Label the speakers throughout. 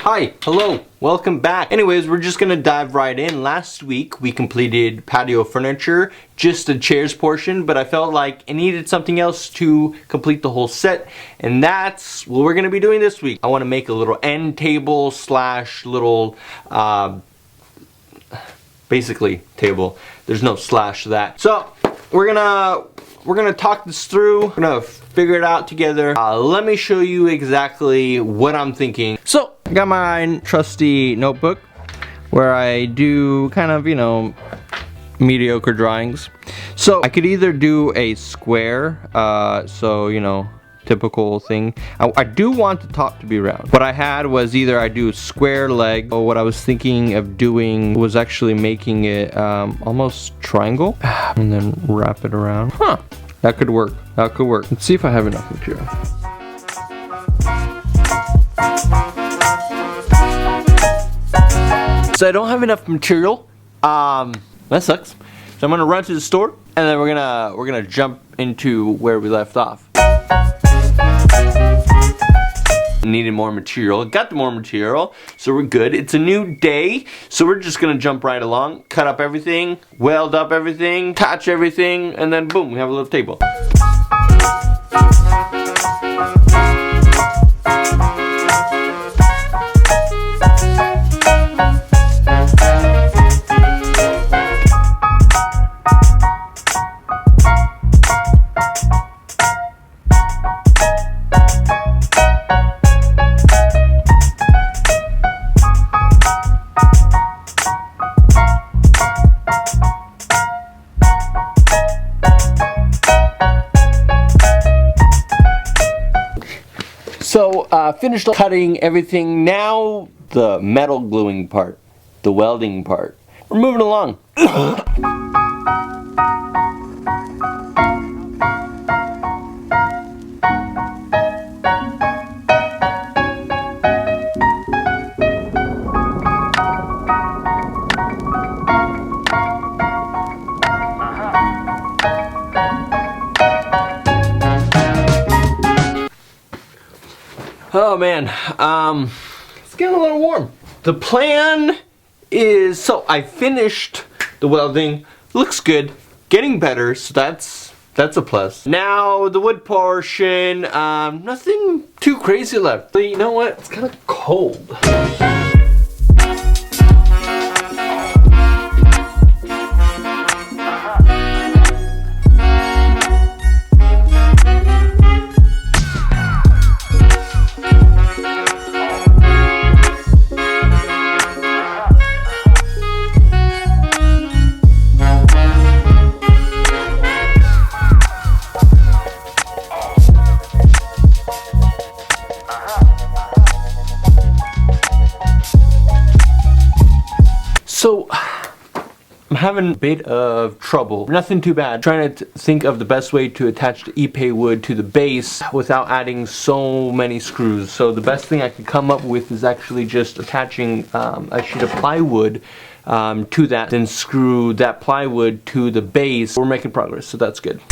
Speaker 1: Hi, hello, welcome back. Anyways, we're just gonna dive right in. Last week we completed patio furniture, just the chairs portion, but I felt like it needed something else to complete the whole set, and that's what we're gonna be doing this week. I wanna make a little end table slash little, basically table. There's no slash to that. So we're gonna talk this through. We're gonna figure it out together. Let me show you exactly what I'm thinking. So I got my trusty notebook where I do kind of, you know, mediocre drawings. So I could either do a square, so, you know, typical thing. I do want the top to be round. What I had was either I do a square leg, or what I was thinking of doing was actually making it almost triangle and then wrap it around. Huh, that could work. That could work. Let's see if I have enough material. So I don't have enough material. That sucks. So I'm gonna run to the store, and then we're gonna jump into where we left off. Needed more material. Got the more material, so we're good. It's a new day, so we're just gonna jump right along. Cut up everything, weld up everything, attach everything, and then boom, we have a little table. So, finished cutting everything. Now, the metal gluing part, the welding part. We're moving along. Oh man, it's getting a little warm. The plan is, so I finished the welding, looks good, getting better, so that's a plus. Now the wood portion, nothing too crazy left. But you know what, it's kind of cold. So, I'm having a bit of trouble, nothing too bad, trying to think of the best way to attach the IPE wood to the base without adding so many screws. So the best thing I could come up with is actually just attaching a sheet of plywood to that, then screw that plywood to the base. We're making progress, so that's good.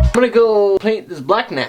Speaker 1: I'm gonna go paint this black now.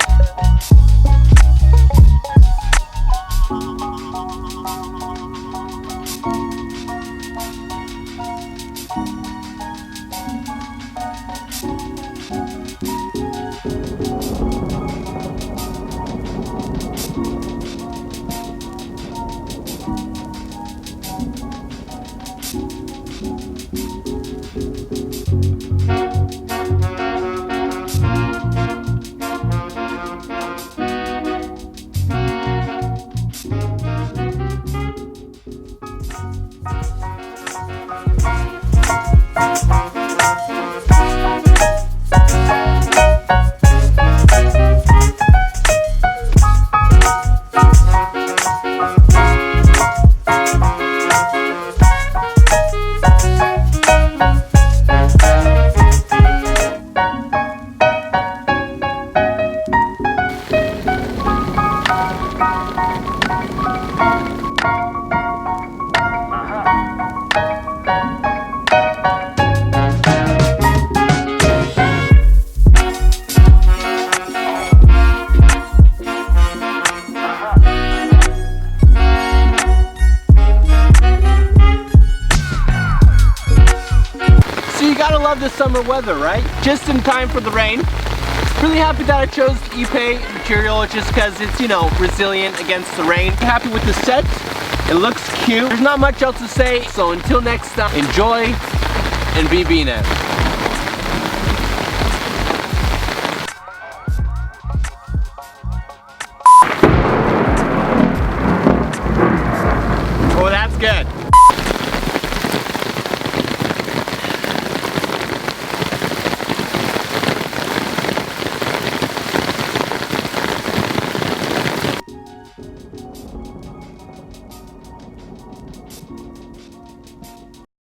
Speaker 1: love the summer weather, right? Just in time for the rain. Really happy that I chose the IPE material just because it's, you know, resilient against the rain. Happy with the set. It looks cute. There's not much else to say, so until next time, enjoy and be BeeNeh.